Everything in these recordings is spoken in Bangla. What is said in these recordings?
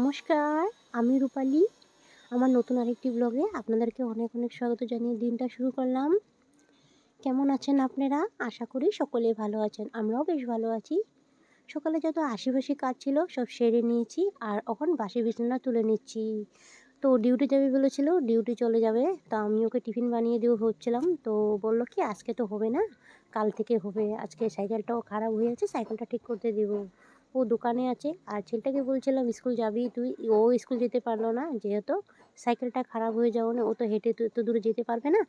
নমস্কার, আমি রূপালী। আমার নতুন আরেকটি ব্লগে আপনাদেরকে অনেক অনেক স্বাগত জানিয়ে দিনটা শুরু করলাম। কেমন আছেন আপনারা? আশা করি সকলেই ভালো আছেন। আমরাও বেশ ভালো আছি। সকালে যত আশিবাসি কাজ ছিল সব সেরে নিয়েছি, আর এখন বাসি বিছানা তুলে নিচ্ছি। তো ডিউটি যাবে বলেছিল, ডিউটি চলে যাবে। তা আমি ওকে টিফিন বানিয়ে দিয়ে হচ্ছিলাম। তো বলল কি আজকে তো হবে না, কাল থেকে হবে। আজকে সাইকেলটাও খারাপ হয়ে আছে, সাইকেলটা ঠিক করতে দিব। ও দোকানে আছে। আর ছেলেটাকে বলছিলাম স্কুল যাবি তুই, ও স্কুল যেতে পারলো না, যেহেতু সাইকেলটা খারাপ হয়ে যাওয়া, ও তো হেঁটে তো এত দূরে যেতে পারবে না।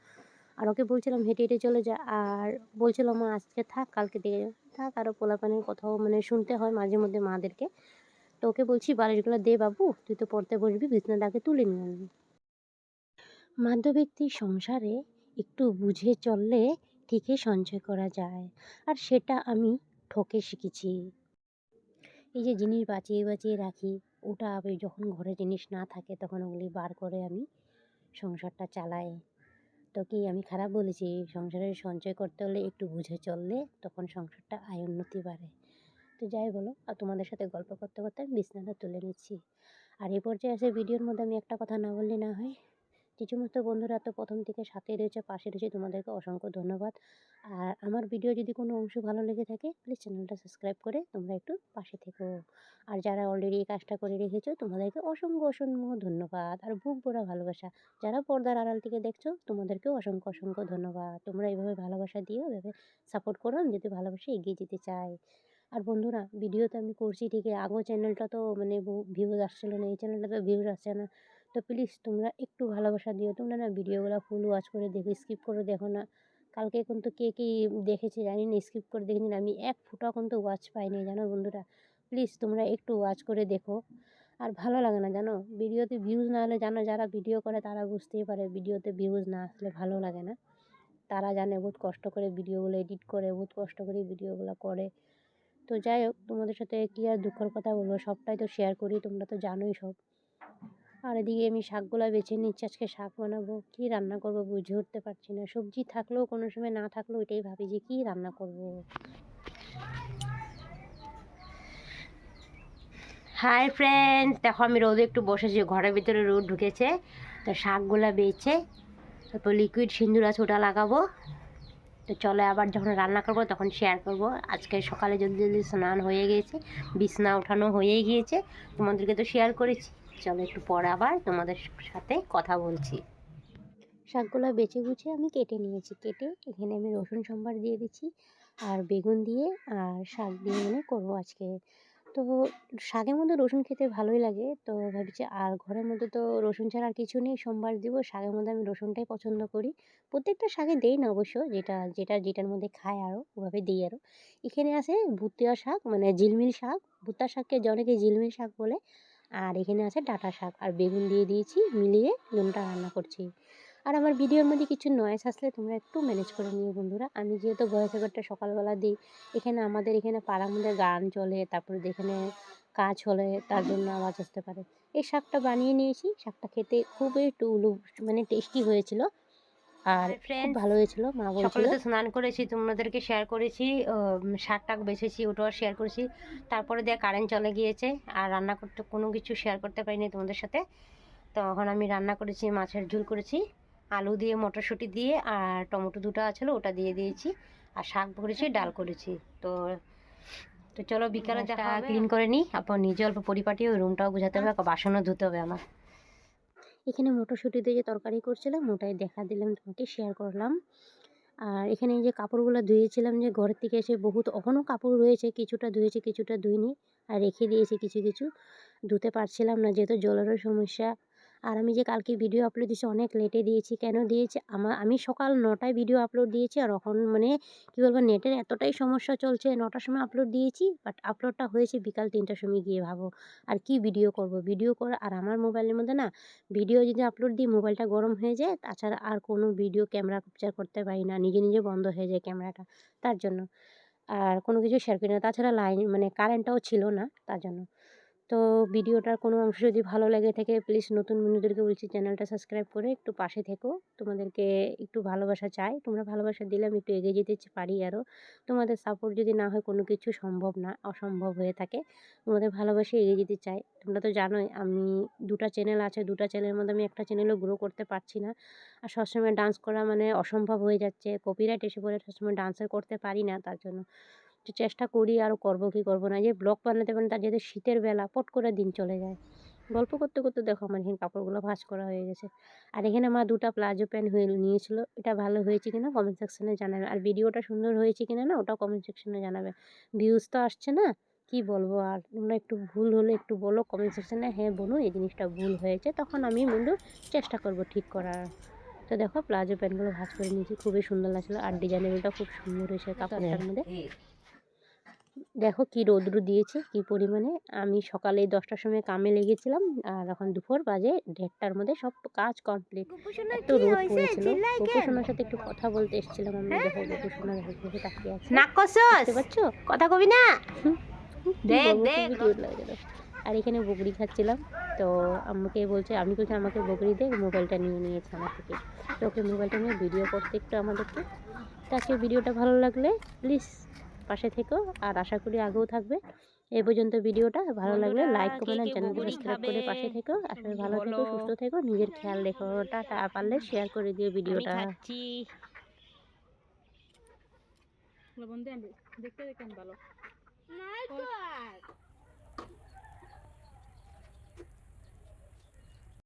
আর ওকে বলছিলাম হেঁটে হেঁটে চলে যা। আর বলছিল মা আজকে থাক, কালকে থেকে থাক। আরও পোলাপানের কথাও শুনতে হয় মাঝে মধ্যে মাদেরকে। তো ওকে বলছি বালিশগুলো দে বাবু, তুই তো পড়তে বসবি, বিছানাটাকে তুলে নিয়ে আনবি। মধ্যবিত্তির সংসারে একটু বুঝে চললে ঠিকই সঞ্চয় করা যায়, আর সেটা আমি ঠকে শিখেছি। এই যে জিনিস বাঁচিয়ে বাঁচিয়ে রাখি, ওটা আবার যখন ঘরে জিনিস না থাকে তখন ওগুলি বার করে আমি সংসারটা চালাই। তো কি আমি খারাপ বলেছি? সংসারে সঞ্চয় করতে হলে একটু বুঝে চললে তখন সংসারটা আয় উন্নতি বাড়ে। তো যাই বলো, আর তোমাদের সাথে গল্প করতে করতে আমি বিছানাটা তুলে নিচ্ছি। আর এই পর্যায়ে এসে ভিডিওর মধ্যে আমি একটা কথা না বললে না হয়। যে সমস্ত বন্ধুরা তো প্রথম থেকে সাথে রয়েছে, পাশে রয়েছে, তোমাদেরকে অসংখ্য ধন্যবাদ। আর আমার ভিডিও যদি কোনো অংশ ভালো লেগে থাকে প্লিজ চ্যানেলটা সাবস্ক্রাইব করে তোমরা একটু পাশে থেকো। আর যারা অলরেডি এই কাজটা করে রেখেছো তোমাদেরকে অসংখ্য অসংখ্য ধন্যবাদ আর বুক ভরা ভালোবাসা। যারা পর্দার আড়াল থেকে দেখছো তোমাদেরকেও অসংখ্য অসংখ্য ধন্যবাদ। তোমরা এইভাবে ভালোবাসা দিও, এভাবে সাপোর্ট করো, আমি যদি ভালোবাসা এগিয়ে যেতে চাই। আর বন্ধুরা, ভিডিও তো আমি করছি ঠিকই, আগের চ্যানেলটা তো ভিউজ আসছিলো না, এই চ্যানেলটা তো ভিউজ আসছে না। তো প্লিজ তোমরা একটু ভালোবাসা দিও। তোমরা না ভিডিওগুলো ফুল ওয়াচ করে দেখো, স্কিপ করে দেখো না। কালকে কিন্তু কে কী দেখেছে জানি না, স্কিপ করে দেখেছি না, আমি এক ফোঁটাও কিন্তু ওয়াচ পাইনি জানো বন্ধুরা। প্লিজ তোমরা একটু ওয়াচ করে দেখো। আর ভালো লাগে না জানো, ভিডিওতে ভিউজ না হলে, জানো যারা ভিডিও করে তারা বুঝতেই পারে ভিডিওতে ভিউজ না আসলে ভালো লাগে না। তারা জানে বহুত কষ্ট করে ভিডিওগুলো এডিট করে, বহুত কষ্ট করে ভিডিওগুলো করে। তো যাই হোক, তোমাদের সাথে কী আর দুঃখের কথা বলবো, সবটাই তো শেয়ার করি, তোমরা তো জানোই সব। আর এদিকে আমি শাকগুলো বেছে নিচ্ছি, আজকে শাক বানাবো। কী রান্না করবো বুঝে উঠতে পারছি না। সবজি থাকলেও কোনো সময় না থাকলেও এটাই ভাবি যে কী রান্না করব। হাই ফ্রেন্ডস, দেখো আমি রোদে একটু বসেছি, ঘরের ভিতরে রোদ ঢুকেছে। তো শাকগুলো বেছে, তারপর লিকুইড সিঁদুর আছে ওটা লাগাবো। তো চলো আবার যখন রান্না করব তখন শেয়ার করব। আজকে সকালে জলদি জলদি স্নান হয়ে গিয়েছে, বিছনা ওঠানো হয়ে গিয়েছে, তোমাদেরকে তো শেয়ার করেছি। চলো একটু পরে আবার তোমাদের সাথে কথা বলছি। শাকগুলো বেছে গুছিয়ে আমি কেটে নিয়েছি, কেটে এখানে আমি রসুন সম্বার দিয়ে দিচ্ছি, আর বেগুন দিয়ে আর শাক দিয়ে করবো আজকে। তো শাকের মধ্যে রসুন খেতে ভালোই লাগে, তো ভাবছি আর ঘরের মধ্যে তো রসুন ছাড়া আর কিছু নেই, সোমবার দিব, শাকের মধ্যে আমি রসুনটাই পছন্দ করি। প্রত্যেকটা শাকে দেই না অবশ্য, যেটার মধ্যে খায় আরও ওভাবে দিই আরও। এখানে আছে ভুট্টা শাক, ঝিলমিল শাক, ভুট্টা শাককে অনেকে ঝিলমিল শাক বলে। আর এখানে আছে ডাঁটা শাক, আর বেগুন দিয়ে দিয়েছি, মিলিয়ে দুটোটা রান্না করছি। আর আমার ভিডিওর মধ্যে কিছু নয়েজ আসলে তোমরা একটু ম্যানেজ করে নিও বন্ধুরা। আমি যেহেতু ভয়েস ওভারটা সকালবেলা দিই, এখানে আমাদের এখানে পাড়ার মধ্যে গান চলে, তারপরে এখানে কাজ হলে তার জন্য আওয়াজ আসতে পারে। এই শাকটা বানিয়ে নিয়েছি, শাকটা খেতে খুবই টেস্টি হয়েছিল, আর খুব ভালো হয়েছিল, মা বলছিল। সকালে তো স্নান করেছি, তোমাদেরকে শেয়ার করেছি, শাক টাক বেছেছি ওটাও শেয়ার করেছি। তারপরে দিয়ে কারেন্ট চলে গিয়েছে, আর রান্না করতে কোনো কিছু শেয়ার করতে পারিনি তোমাদের সাথে। তখন আমি রান্না করেছি, মাছের ঝোল করেছি, আলু দিয়ে মটরশুঁটি দিয়ে, আর টমেটো দুটো ছিল ওটা দিয়ে দিয়েছি, আর শাক করেছি, ডাল করেছি। তো তো চলো বিকালে দেখা হবে। ক্লিন করে নিই, আপনার নিজে অল্প পরিপাটি, ওই রুমটাও গুছাতে হবে, বাসনও ধুতে হবে আমার। এখানে মটরশুঁটি দিয়ে যে তরকারি করছিলাম ওটাই দেখা দিলাম, তোমাকে শেয়ার করলাম। আর এখানে এই যে কাপড়গুলো ধুয়েছিলাম, যে ঘরের থেকে এসে বহুত এখনও কাপড় রয়েছে, কিছুটা ধুয়েছি কিছুটা ধুইনি, আর রেখে দিয়েছি কিছু কিছু। ধুতে পারছিলাম না যেহেতু জলেরও সমস্যা। আর আমি যে কালকে ভিডিও আপলোড দিয়েছি অনেক লেটে দিয়েছি, কেন দিয়েছি, আমি সকাল 9টায় ভিডিও আপলোড দিয়েছি, আর এখন কী বলবো, নেটের এতটাই সমস্যা চলছে, 9টার সময় আপলোড দিয়েছি, বাট আপলোডটা হয়েছে বিকাল 3টার সময় গিয়ে, ভাবো। আর কি ভিডিও করব, ভিডিও করে, আর আমার মোবাইলের মধ্যে না ভিডিও যদি আপলোড দিই মোবাইলটা গরম হয়ে যায়, তাছাড়া আর কোনো ভিডিও ক্যামেরা ক্যাপচার করতে পারি না, নিজে নিজে বন্ধ হয়ে যায় ক্যামেরাটা, তার জন্য। আর কোনো কিছু শেয়ার করি না, তাছাড়া লাইন কারেন্টটাও ছিল না তার জন্য। তো ভিডিওটার কোনো অংশ যদি ভালো লেগে থাকে প্লিজ নতুন বন্ধুদেরকে বলছি চ্যানেলটা সাবস্ক্রাইব করে একটু পাশে থেকো। তোমাদেরকে একটু ভালোবাসা চাই, তোমরা ভালোবাসা দিলে আমি একটু এগিয়ে যেতে পারি আরও। তোমাদের সাপোর্ট যদি না হয় কোনো কিছু সম্ভব না, অসম্ভব হয়ে থাকে। তোমাদের ভালোবাসে এগিয়ে যেতে চাই। তোমরা তো জানোই আমি 2টা চ্যানেল আছে, 2টা চ্যানেলের মধ্যে আমি একটা চ্যানেলও গ্রো করতে পারছি না। আর সবসময় ডান্স করা মানে অসম্ভব হয়ে যাচ্ছে, কপিরাইট এসে পড়ে, সবসময় ডান্সের করতে পারি না তার জন্য। তো চেষ্টা করি আরও করবো কি করবো না, যে ব্লগ বানাতে বানাতে যেহেতু শীতের বেলা পট করে দিন চলে যায়। গল্প করতে করতে দেখো আমার এখানে কাপড়গুলো ভাঁজ করা হয়ে গেছে। আর এখানে আমার 2টা প্লাজো প্যান্ট হয়ে নিয়েছিল, এটা ভালো হয়েছে কিনা কমেন্ট সেকশনে জানাবে। আর ভিডিওটা সুন্দর হয়েছে কিনা না ওটাও কমেন্ট সেকশনে জানাবে। ভিউজ তো আসছে না, কি বলবো আর। তোমরা একটু ভুল হলে একটু বলো কমেন্ট সেকশনে, হ্যাঁ বোনু এই জিনিসটা ভুল হয়েছে, তখন আমি বন্ধু চেষ্টা করবো ঠিক করার। তো দেখো প্লাজো প্যান্টগুলো ভাঁজ করে নিয়েছি, খুবই সুন্দর লাগছিলো। আর ডিজাইনেবলটা খুব সুন্দর হয়েছে কাপড়টার মধ্যে। দেখো কি রৌদ্র দিয়েছে কি পরিমাণে। আমি সকালে 10টার সময় কামে লেগেছিলাম, আর এখন দুপুর বাজে 1:30টার মধ্যে সব কাজ কমপ্লিট। এত রোদ পড়েছিল। গোপুসোনার সাথে একটু কথা বলতে এসেছিলাম আমি। দেখো গোপুসোনা দেখো কিভাবে তাকিয়ে আছে, দেখতে পাচ্ছ? কথা কবি না, দেখ দেখ কিউট লাগে দেখো। আর এখানে বকরি খাচ্ছিলাম, তো আম্মুকে বলছে, আমি বলছি আমাকে বকরি দে, মোবাইলটা নিয়ে নিয়েছে আমার থেকে। তো ওকে মোবাইলটা নিয়ে ভিডিও করতে একটু আমাদেরকে। তো আজকে ভিডিওটা ভালো লাগলে প্লিজ পাশে থেকো, আর আশা করি আগেও থাকবে। এই পর্যন্ত ভিডিওটা ভালো লাগলে লাইক কমেন্ট আর চ্যানেলটা সাবস্ক্রাইব করে পাশে থেকো। আসলে ভালো থেকো, সুস্থ থেকো, নিজের খেয়াল রেখো। টাটা, পারলে শেয়ার করে দিও ভিডিওটা। দেখতে দেখেন ভালো।